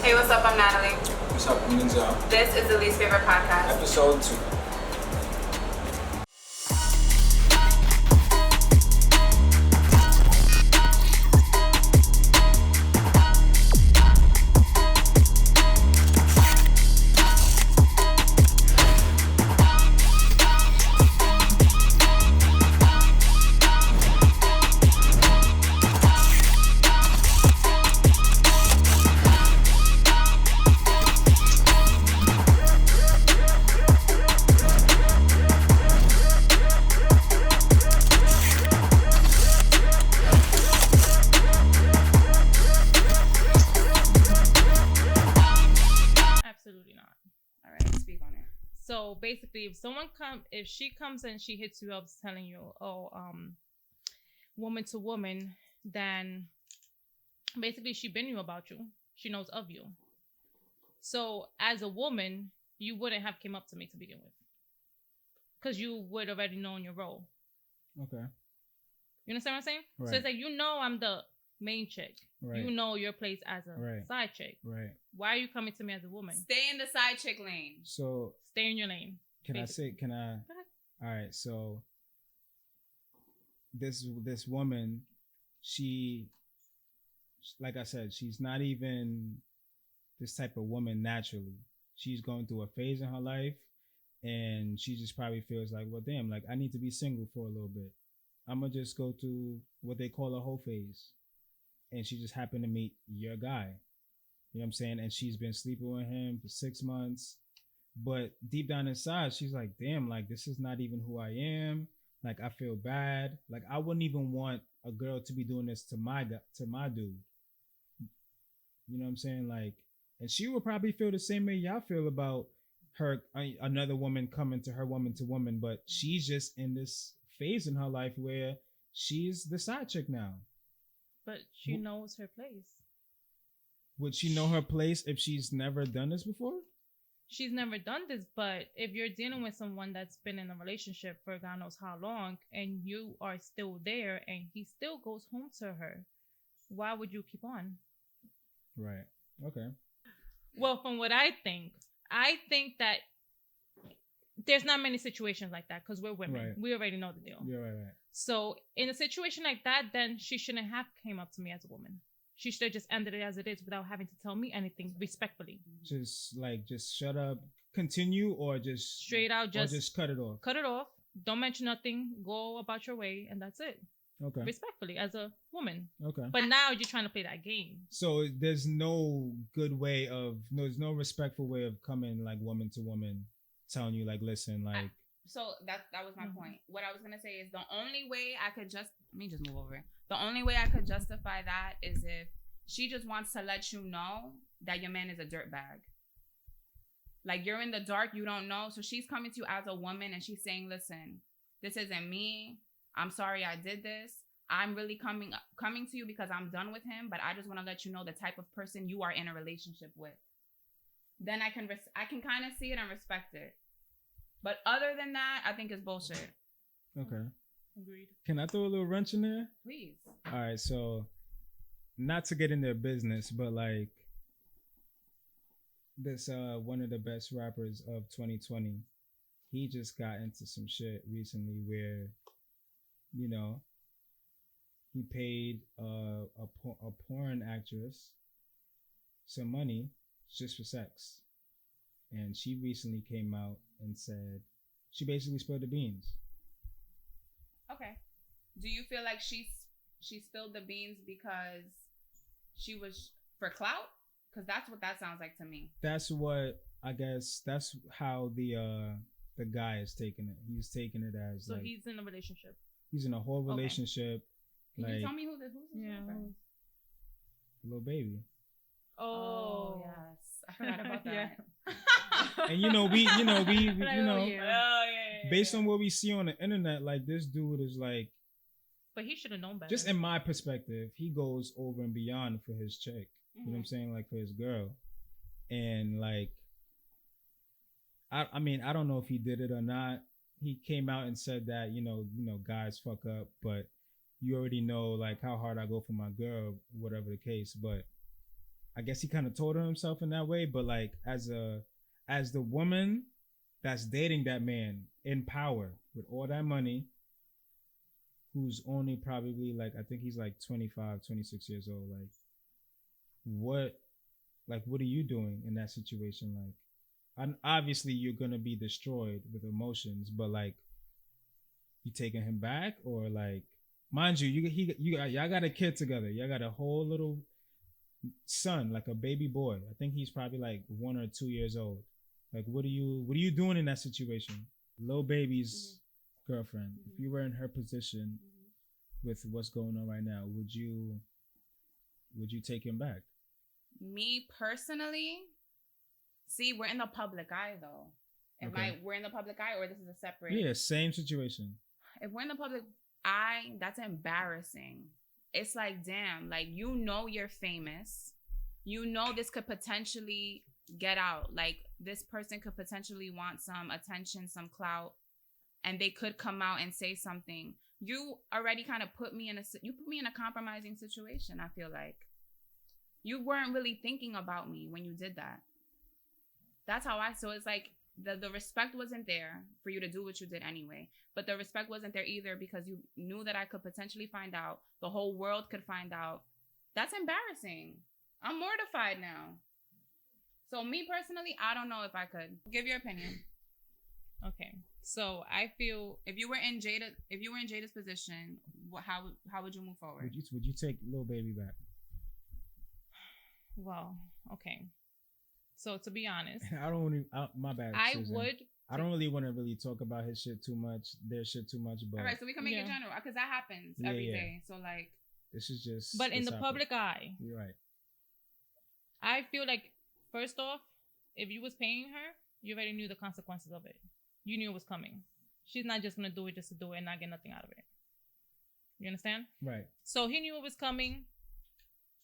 Hey, what's up? I'm Natalie. What's up? I'm Denzil. This is the Least Favorite Podcast. Episode 2. So basically, if she comes and she hits you up telling you, woman to woman, then basically she been knew about you. She knows of you. So as a woman, you wouldn't have came up to me to begin with, because you would already known your role. Okay. You understand what I'm saying? Right. So it's like, I'm the main chick. Right. You know your place as a side chick. Right. Why are you coming to me as a woman? Stay in the side chick lane. So stay in your lane. Can I? All right. So this woman, she, like I said, she's not even this type of woman naturally. She's going through a phase in her life, and she just probably feels like, well, damn, like I need to be single for a little bit. I'm gonna just go through what they call a whole phase. And she just happened to meet your guy. You know what I'm saying? And she's been sleeping with him for 6 months. But deep down inside, she's like, damn, like, this is not even who I am. Like, I feel bad. Like, I wouldn't even want a girl to be doing this to my dude. You know what I'm saying? Like, and she would probably feel the same way y'all feel about her, another woman coming to her woman to woman. But she's just in this phase in her life where she's the side chick now. But she knows her place. Would she know her place if she's never done this before? She's never done this, but if you're dealing with someone that's been in a relationship for God knows how long, and you are still there, and he still goes home to her, why would you keep on? Right. Okay. Well, from what I think that there's not many situations like that, because we're women. Right. We already know the deal. Yeah, right. So in a situation like that, then she shouldn't have came up to me as a woman. She should have just ended it as it is without having to tell me anything respectfully. Just shut up, continue, or just straight out, just cut it off. Cut it off. Don't mention nothing. Go about your way, and that's it. Okay. Respectfully, as a woman. Okay. But now you're trying to play that game. So there's no respectful way of coming like woman to woman, telling you like, listen, like. So that was my point. What I was gonna say is the only way I could let me just move over. The only way I could justify that is if she just wants to let you know that your man is a dirtbag. Like, you're in the dark, you don't know. So she's coming to you as a woman and she's saying, listen, this isn't me. I'm sorry I did this. I'm really coming to you because I'm done with him, but I just want to let you know the type of person you are in a relationship with. Then I can kind of see it and respect it. But other than that, I think it's bullshit. Okay. Agreed. Can I throw a little wrench in there? Please. All right. So, not to get in their business, but like this, one of the best rappers of 2020, he just got into some shit recently where, you know, he paid a porn actress some money just for sex. And she recently came out and said, she basically spilled the beans. Okay. Do you feel like she spilled the beans because she was for clout? Because that's what that sounds like to me. That's what, I guess, that's how the guy is taking it. He's taking it as so like, he's in a relationship. He's in a whole relationship. Okay. Can you tell me who's this boyfriend? Lil Baby. Oh yes, I forgot about that. And based on what we see on the internet, like this dude is like. But he should have known better. Just in my perspective, he goes over and beyond for his chick. You know what I'm saying? Like for his girl, and like. I mean, I don't know if he did it or not. He came out and said that you know guys fuck up, but you already know like how hard I go for my girl, whatever the case. But I guess he kind of told himself in that way, but like as the woman that's dating that man in power with all that money, who's only probably like, I think he's like 25, 26 years old. What are you doing in that situation? Like, obviously you're going to be destroyed with emotions, but like, you taking him back, or like, mind you, y'all got a kid together. Y'all got a whole little son, like a baby boy. I think he's probably like 1 or 2 years old. Like, what are you doing in that situation? Lil Baby's girlfriend. If you were in her position with what's going on right now, would you take him back? Me personally, see, we're in the public eye though. We're in the public eye, or this is a separate? Yeah, same situation. If we're in the public eye, that's embarrassing. It's like, damn, like, you know, you're famous. You know, this could potentially get out. Like, this person could potentially want some attention, some clout, and they could come out and say something. You already kind of put me in a compromising situation. I feel like you weren't really thinking about me when you did that. That's how so it's like the respect wasn't there for you to do what you did anyway. But the respect wasn't there either because you knew that I could potentially find out. The whole world could find out. That's embarrassing. I'm mortified now. So me personally, I don't know if I could. Give your opinion. Okay. So I feel if you were in Jada's position, how would you move forward? Would you take Lil Baby back? Well, okay. So to be honest, my bad. I Susan. would. I don't really want to really talk about his shit too much, their shit too much, but all right, so we can make it general because that happens every day. So like, this is just. But in the public eye, you're right. I feel like first off, if you was paying her, you already knew the consequences of it. You knew it was coming. She's not just gonna do it just to do it and not get nothing out of it. You understand? Right. So he knew it was coming.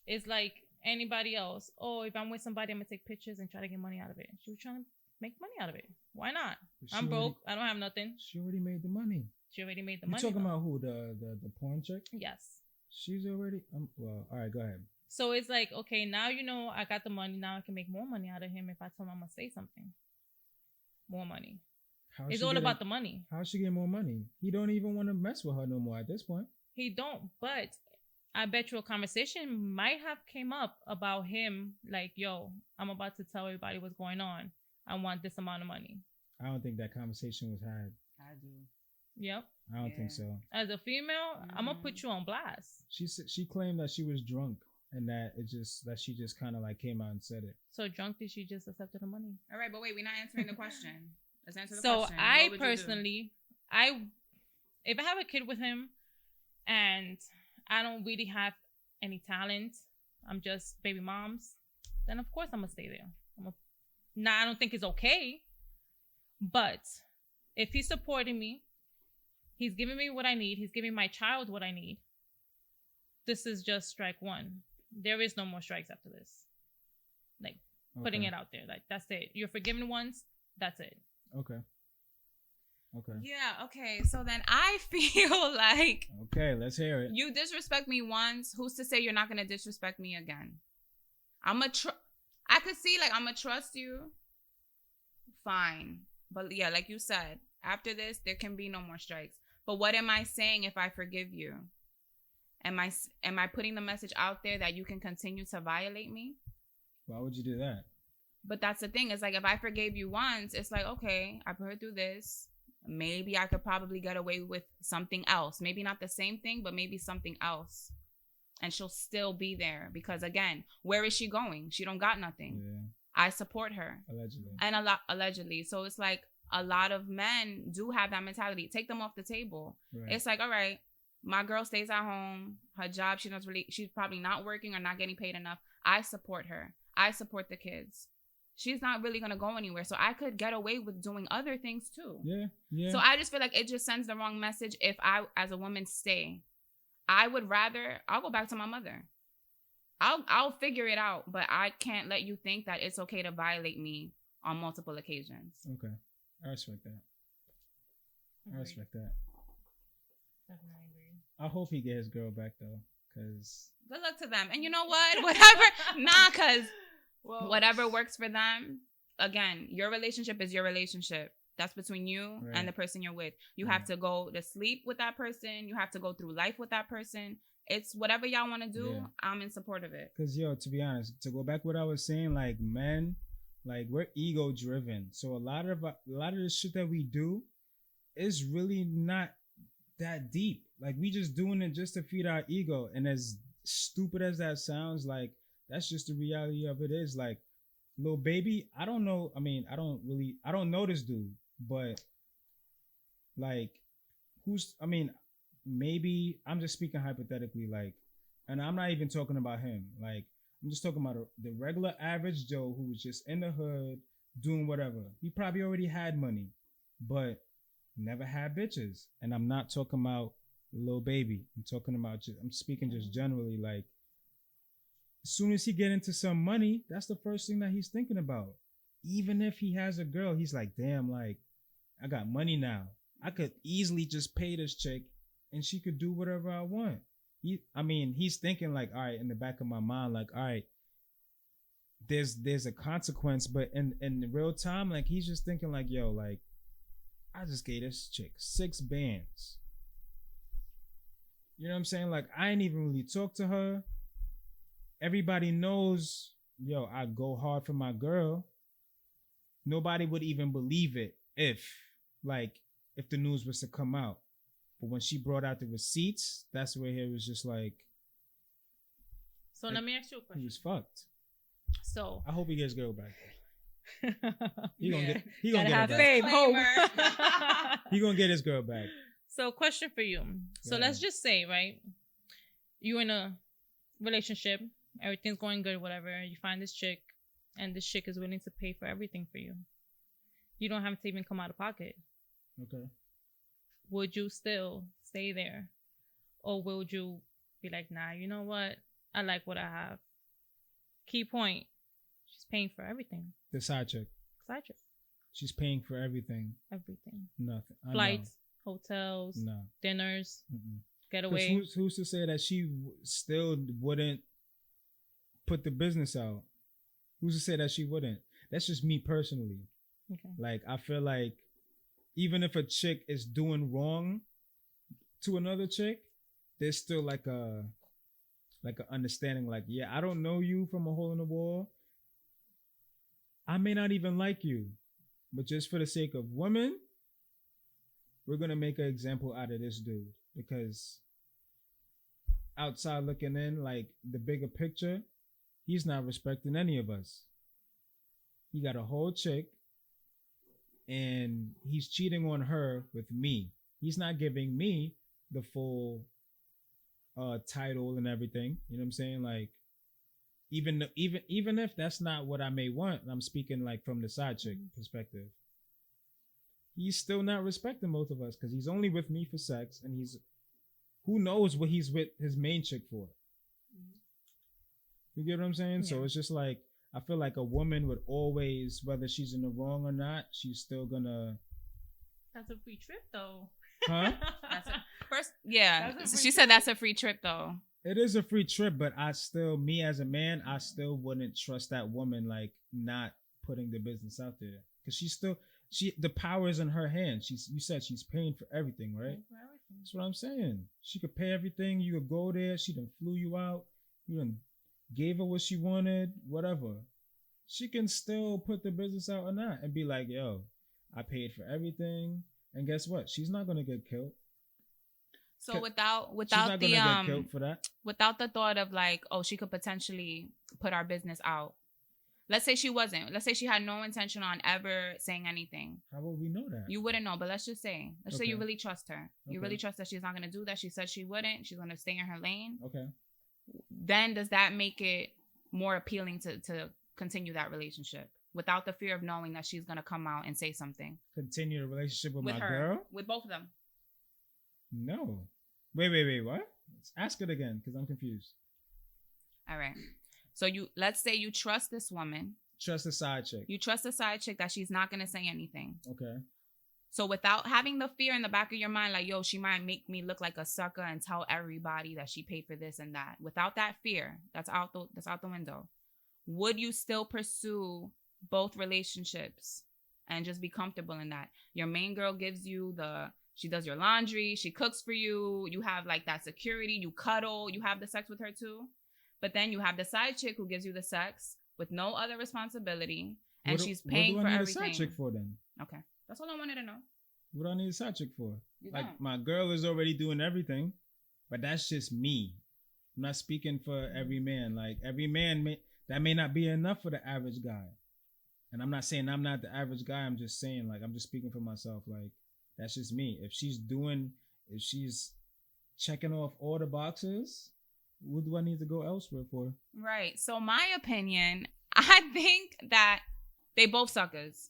It's like anybody else. Oh, if I'm with somebody, I'm gonna take pictures and try to get money out of it. She was trying to make money out of it. Why not? I'm broke. I don't have nothing. She already made the money. You money. Talking about who? The porn chick? Yes. She's already. Well, all right. Go ahead. So it's like, okay, now you know I got the money. Now I can make more money out of him if I tell him I'm gonna say something. More money. It's all about the money. How she get more money? He don't even want to mess with her no more at this point. He don't. But I bet you a conversation might have came up about him. Like, yo, I'm about to tell everybody what's going on. I want this amount of money. I don't think that conversation was had. I do. Yep. I don't think so. As a female, I'm gonna put you on blast. She claimed that she was drunk and that she just kind of like came out and said it. So drunk did she just accepted the money? All right, but wait, we're not answering the question. Let's answer the question. So I personally, if I have a kid with him and I don't really have any talent, I'm just baby moms, then of course I'm gonna stay there. Now I don't think it's okay, but if he's supporting me, he's giving me what I need, he's giving my child what I need, this is just strike one. There is no more strikes after this. Like, putting it out there. Like, that's it. You're forgiven once, that's it. Okay. Yeah, okay. So then I feel like... Okay, let's hear it. You disrespect me once, who's to say you're not going to disrespect me again? I could see, like, I'm going to trust you. Fine. But yeah, like you said, after this, there can be no more strikes. But what am I saying if I forgive you? Am I putting the message out there that you can continue to violate me? Why would you do that? But that's the thing. It's like, if I forgave you once, it's like, okay, I put her through this. Maybe I could probably get away with something else. Maybe not the same thing, but maybe something else. And she'll still be there. Because again, where is she going? She don't got nothing. Yeah. I support her. Allegedly. And allegedly. So it's like, a lot of men do have that mentality. Take them off the table. Right. It's like, all right, my girl stays at home. Her job, she's probably not working or not getting paid enough. I support her. I support the kids. She's not really going to go anywhere. So I could get away with doing other things too. Yeah. So I just feel like it just sends the wrong message if I, as a woman, stay. I'll go back to my mother. I'll figure it out, but I can't let you think that it's okay to violate me on multiple occasions. Okay. I respect that. I respect that. Definitely agree. I hope he get his girl back though. Cause good luck to them. And you know what? Whatever. Nah, cause whatever works for them. Again, your relationship is your relationship. That's between you and the person you're with. You have to go to sleep with that person. You have to go through life with that person. It's whatever y'all want to do. Yeah. I'm in support of it. Cause to be honest, to go back what I was saying, like men, like we're ego driven. So a lot of the shit that we do is really not that deep. Like we just doing it just to feed our ego. And as stupid as that sounds, like that's just the reality of it. Is like, Lil Baby, I don't know. I mean, I don't know this dude, but like maybe I'm just speaking hypothetically, like, and I'm not even talking about him. Like, I'm just talking about the regular average Joe who's just in the hood doing whatever. He probably already had money, but never had bitches. And I'm not talking about Lil Baby. I'm speaking just generally, like, as soon as he get into some money, that's the first thing that he's thinking about. Even if he has a girl, he's like, damn, like, I got money now. I could easily just pay this chick and she could do whatever I want. He's thinking like, all right, in the back of my mind, like, all right, there's a consequence, but in real time, like, he's just thinking like, yo, like, I just gave this chick 6 bands. You know what I'm saying? Like, I ain't even really talk to her. Everybody knows, yo, I go hard for my girl. Nobody would even believe it if the news was to come out. But when she brought out the receipts, that's where he was just like. So let me ask you a question. He was fucked. So I hope he gets girl back. He gonna get have her faith, back. He gonna get his girl back. So question for you. So let's just say, right, you in a relationship, everything's going good, whatever. You find this chick, and this chick is willing to pay for everything for you. You don't have to even come out of pocket. Okay. Would you still stay there? Or would you be like, nah, you know what? I like what I have. Key point. She's paying for everything. The side chick. Side chick. She's paying for everything. Everything. Nothing. Flights, hotels, dinners, getaway. Who's to say that she still wouldn't put the business out? Who's to say that she wouldn't? That's just me personally. Okay. Like, I feel like even if a chick is doing wrong to another chick, there's still like a understanding, like, yeah, I don't know you from a hole in the wall. I may not even like you, but just for the sake of women, we're going to make an example out of this dude, because outside looking in, like, the bigger picture, he's not respecting any of us. He got a whole chick and he's cheating on her with me. He's not giving me the full title and everything. You know what I'm saying? Like, even if that's not what I may want, I'm speaking like from the side chick perspective, he's still not respecting both of us, because he's only with me for sex, and who knows what he's with his main chick for. You get what I'm saying? Yeah. So it's just like, I feel like a woman would always, whether she's in the wrong or not, she's still gonna. That's a free trip, though. Huh? She said that's a free trip, though. It is a free trip, but me as a man, I still wouldn't trust that woman, like, not putting the business out there, because the power is in her hands. You said she's paying for everything, right? For everything. That's what I'm saying. She could pay everything. You could go there. She done flew you out. You done gave her what she wanted, whatever. She can still put the business out or not and be like, yo, I paid for everything. And guess what? She's not going to get killed. So without she's not gonna get killed for that. Without the thought of like, oh, she could potentially put our business out. Let's say she wasn't. Let's say she had no intention on ever saying anything. How would we know that? You wouldn't know, but let's say you really trust her. You really trust that she's not going to do that. She said she wouldn't. She's going to stay in her lane. Okay. Then does that make it more appealing to continue that relationship without the fear of knowing that she's going to come out and say something? Continue the relationship with my her, girl? With both of them. No. Wait, what? Let's ask it again, because I'm confused. All right. So let's say you trust this woman. Trust the side chick. You trust the side chick that she's not going to say anything. Okay. So without having the fear in the back of your mind, like, yo, she might make me look like a sucker and tell everybody that she paid for this and that. Without that fear, that's out the window. Would you still pursue both relationships and just be comfortable in that? Your main girl gives you she does your laundry, she cooks for you, you have like that security, you cuddle, you have the sex with her too. But then you have the side chick who gives you the sex with no other responsibility, and she's paying for everything. What do I need a side chick for then? Okay, that's all I wanted to know. What do I need a side chick for? You like don't. My girl is already doing everything, but that's just me. I'm not speaking for every man. Like every man that may not be enough for the average guy. And I'm not saying I'm not the average guy. I'm just saying, like, I'm just speaking for myself. Like, that's just me. If she's checking off all the boxes, what do I need to go elsewhere for? Right. So my opinion, I think that they both suckers.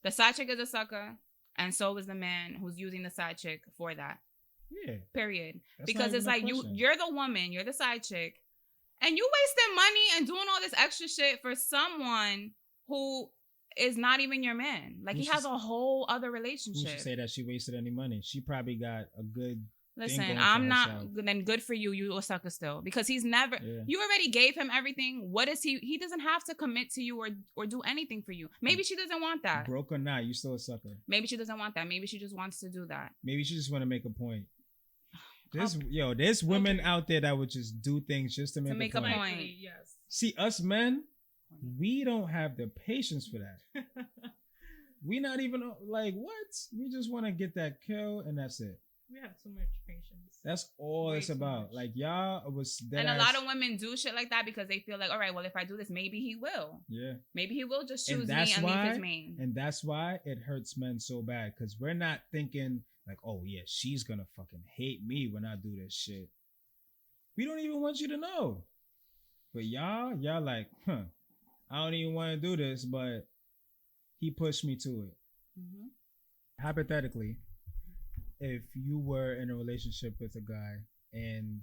The side chick is a sucker, and so is the man who's using the side chick for that. Yeah. Period. That's because it's like you're the woman, you're the side chick, and you wasting money and doing all this extra shit for someone who is not even your man. Like, he has a whole other relationship. Who should say that she wasted any money? She probably got a good... Listen, I'm not... Then good for you. You a sucker still. Because he's never... Yeah. You already gave him everything. What is he... He doesn't have to commit to you or do anything for you. Maybe she doesn't want that. Broke or not, you still a sucker. Maybe she doesn't want that. Maybe she just wants to do that. Maybe she just want to make a point. There's women out there that would just do things just to make a point. Yes. See, us men, we don't have the patience for that. We not even like, what? We just want to get that kill and that's it. We have too much patience. That's all it's about. Like, y'all was dead. And a lot of women do shit like that because they feel like, all right, well, if I do this, maybe he will. Yeah. Maybe he will just choose me and leave his main. And that's why it hurts men so bad, because we're not thinking like, oh yeah, she's gonna fucking hate me when I do this shit. We don't even want you to know. But y'all like, I don't even want to do this, but he pushed me to it. Mm-hmm. Hypothetically, if you were in a relationship with a guy and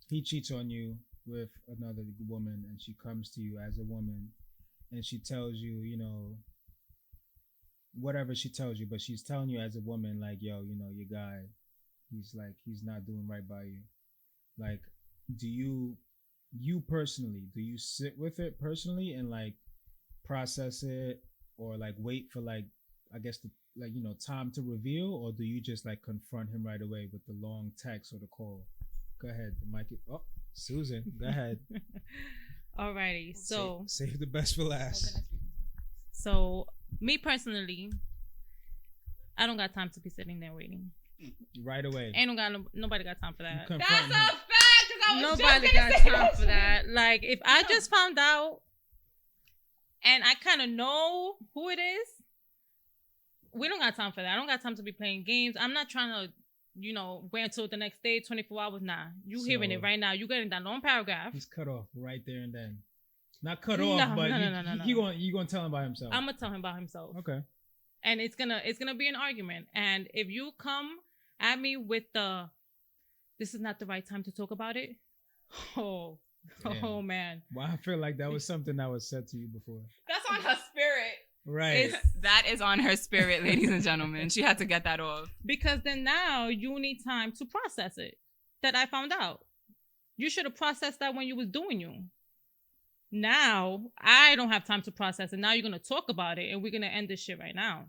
he cheats on you with another woman, and she comes to you as a woman and she tells you, you know, whatever she tells you, but she's telling you as a woman, like, yo, you know, your guy, he's not doing right by you. Like, do you personally, do you sit with it personally and like process it, or like wait for like, I guess the, like, you know, time to reveal, or do you just like confront him right away with the long text or the call? Go ahead, the mic. Oh, Susan, go ahead. Alrighty, so save the best for last. So me personally, I don't got time to be sitting there waiting. Right away. Nobody got time for that. That's a fact. Nobody got time for that. Like, if I just found out and I kind of know who it is, we don't got time for that. I don't got time to be playing games. I'm not trying to, you know, wait until the next day, 24 hours. Nah, you hearing it right now. You getting that long paragraph. He's cut off right there and then. Not cut off, but you gonna tell him by himself. I'm gonna tell him by himself. Okay. And it's gonna be an argument. And if you come at me with this is not the right time to talk about it. Oh man. Well, I feel like that was something that was said to you before. That's on her spirit. Right. That is on her spirit, ladies and gentlemen. She had to get that off. Because then now you need time to process it. That I found out. You should have processed that when you was doing you. Now, I don't have time to process it. Now you're going to talk about it and we're going to end this shit right now.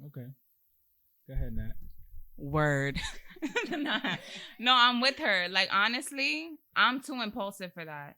Okay. Go ahead, Nat. Word. No, I'm with her. Like, honestly, I'm too impulsive for that.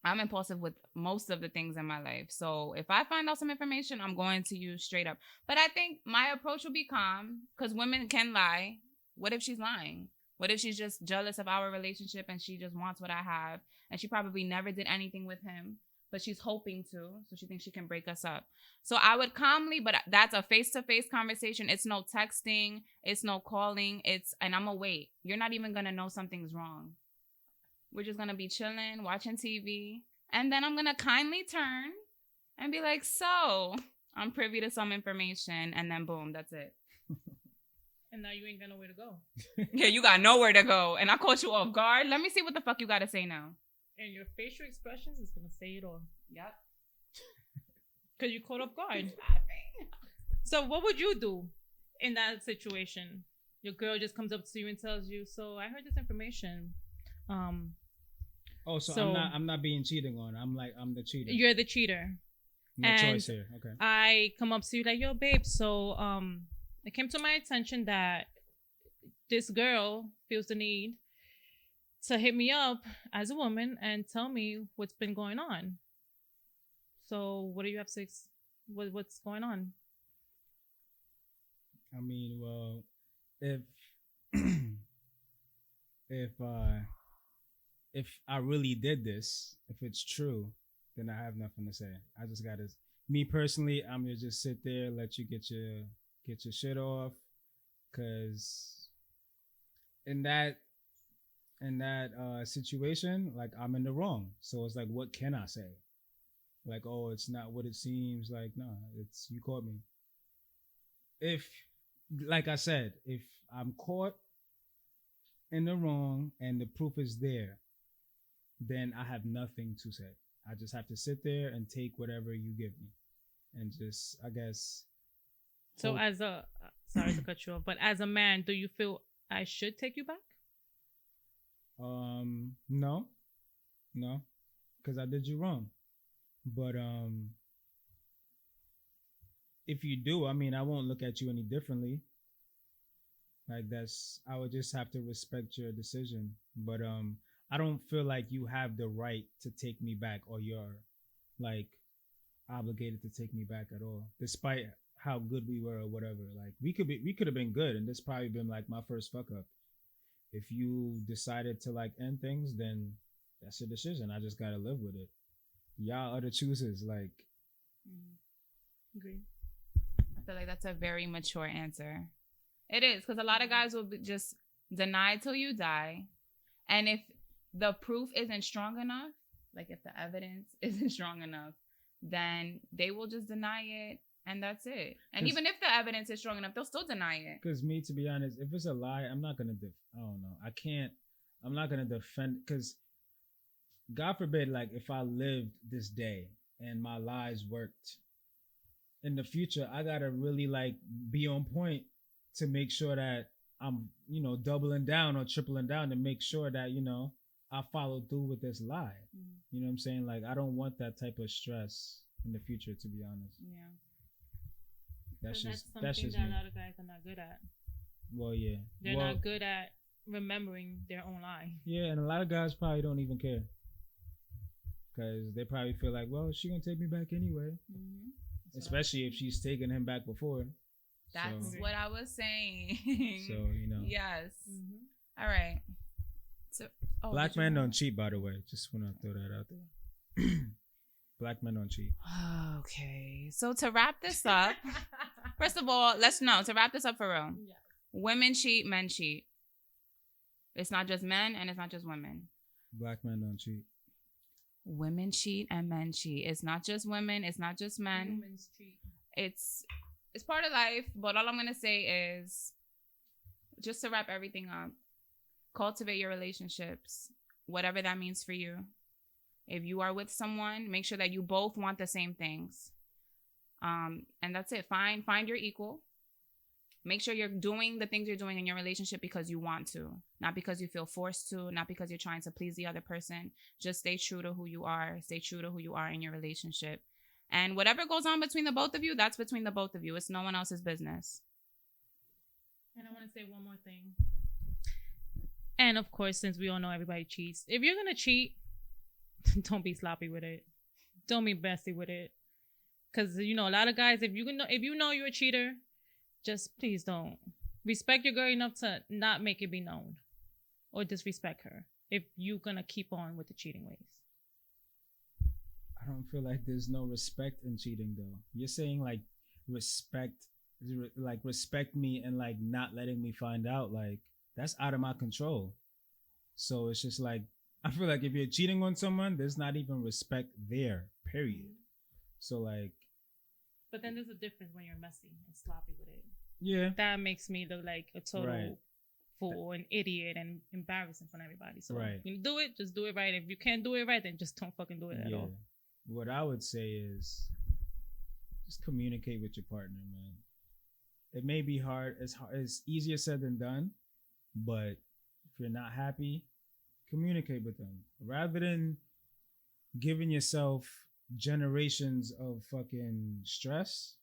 I'm impulsive with most of the things in my life. So if I find out some information, I'm going to use straight up. But I think my approach will be calm, because women can lie. What if she's lying? What if she's just jealous of our relationship and she just wants what I have? And she probably never did anything with him, but she's hoping to. So she thinks she can break us up. So I would calmly, but that's a face-to-face conversation. It's no texting. It's no calling. And I'm going to wait. You're not even going to know something's wrong. We're just going to be chilling, watching TV. And then I'm going to kindly turn and be like, so I'm privy to some information. And then boom, that's it. And now you ain't got nowhere to go. Yeah, you got nowhere to go. And I caught you off guard. Let me see what the fuck you got to say now. And your facial expressions is going to say it all. Yep. Because you caught off guard. So what would you do in that situation? Your girl just comes up to you and tells you, "So I heard this information." So I'm not being cheated on. I'm the cheater. You're the cheater. No choice here. Okay. I come up to you like, "Yo, babe. So it came to my attention that this girl feels the need to hit me up as a woman and tell me what's been going on. So what do you have to what's going on?" I mean, well, if if I really did this, if it's true, then I have nothing to say. I just gotta, me personally, I'm gonna just sit there, let you get your shit off, cause in that situation, like I'm in the wrong. So it's like, what can I say? Like, oh, it's not what it seems. Like, no, it's you caught me. If, like I said, if I'm caught in the wrong and the proof is there, then I have nothing to say. I just have to sit there and take whatever you give me, and just, I guess. So as a, sorry to cut you off, but as a man, do you feel I should take you back? No, because I did you wrong. But if you do, I mean, I won't look at you any differently. Like, I would just have to respect your decision. But I don't feel like you have the right to take me back, or you're like obligated to take me back at all, despite how good we were or whatever. Like, we could have been good, and this probably been like my first fuck up. If you decided to like end things, then that's your decision. I just gotta live with it. Y'all are the choosers. Like, Agree. I feel like that's a very mature answer. It is, because a lot of guys will just deny till you die, and if the proof isn't strong enough, like if the evidence isn't strong enough, then they will just deny it, and that's it. And even if the evidence is strong enough, they'll still deny it. Because me, to be honest, if it's a lie, I'm not gonna. I don't know. I'm not gonna defend. Because God forbid, like if I lived this day and my lies worked, in the future, I gotta really like be on point to make sure that I'm, doubling down or tripling down to make sure that, I follow through with this lie. Mm-hmm. You know what I'm saying? Like, I don't want that type of stress in the future, to be honest. Yeah. That's something that a lot of guys are not good at. Well, yeah. They're not good at remembering their own lie. Yeah, and a lot of guys probably don't even care. Because they probably feel like, well, she gonna take me back anyway. Mm-hmm. Especially if she's taken him back before. That's what I was saying. So, Yes. Mm-hmm. All right. So, black men don't cheat, by the way. Just want to throw that out there. Black men don't cheat. Okay. So to wrap this up, first of all, to wrap this up for real. Yeah. Women cheat, men cheat. It's not just men and it's not just women. Black men don't cheat. Women cheat and men cheat. It's not just women. It's not just men. Women's cheat. It's part of life. But all I'm going to say is, just to wrap everything up, cultivate your relationships, whatever that means for you. If you are with someone, make sure that you both want the same things. And that's it. Find your equal. Make sure you're doing the things you're doing in your relationship because you want to, not because you feel forced to, not because you're trying to please the other person. Just stay true to who you are. Stay true to who you are in your relationship. And whatever goes on between the both of you, that's between the both of you. It's no one else's business. And I want to say one more thing. And of course, since we all know everybody cheats, if you're going to cheat, don't be sloppy with it. Don't be messy with it. Because, a lot of guys, if you know you're a cheater, just please don't. Respect your girl enough to not make it be known or disrespect her if you're going to keep on with the cheating ways. I don't feel like there's no respect in cheating, though. You're saying, like, respect me and, like, not letting me find out. Like, that's out of my control. So it's just like, I feel like if you're cheating on someone, there's not even respect there, period. So, like... But then there's a difference when you're messy and sloppy with it. Yeah. That makes me look like a total fool, an idiot, and embarrassing for everybody. So when you do it, just do it right. If you can't do it right, then just don't fucking do it at all. What I would say is, just communicate with your partner, man. It may be hard. It's easier said than done, but if you're not happy, communicate with them rather than giving yourself generations of fucking stress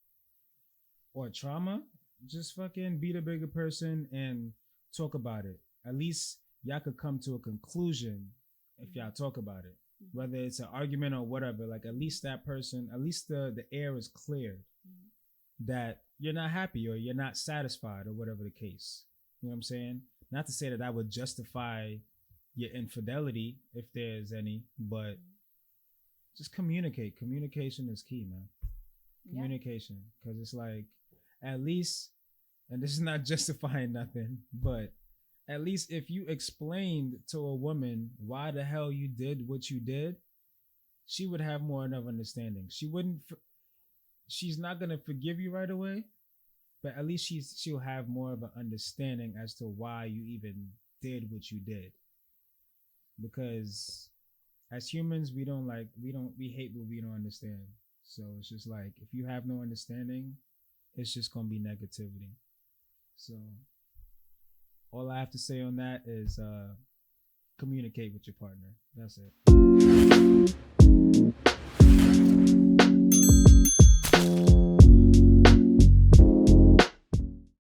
or trauma. Just fucking be the bigger person and talk about it. At least y'all could come to a conclusion if y'all talk about it. Whether it's an argument or whatever, like at least that person, at least the air is cleared that you're not happy or you're not satisfied or whatever the case. You know what I'm saying? Not to say that I would justify your infidelity if there's any, but just communicate. Communication is key, man. Communication. Because it's like, at least, and this is not justifying nothing, but at least if you explained to a woman why the hell you did what you did, she would have more of understanding. She's not going to forgive you right away, but at least she'll have more of an understanding as to why you even did what you did. Because as humans, we hate what we don't understand. So it's just like, if you have no understanding, it's just going to be negativity. So all I have to say on that is communicate with your partner. That's it.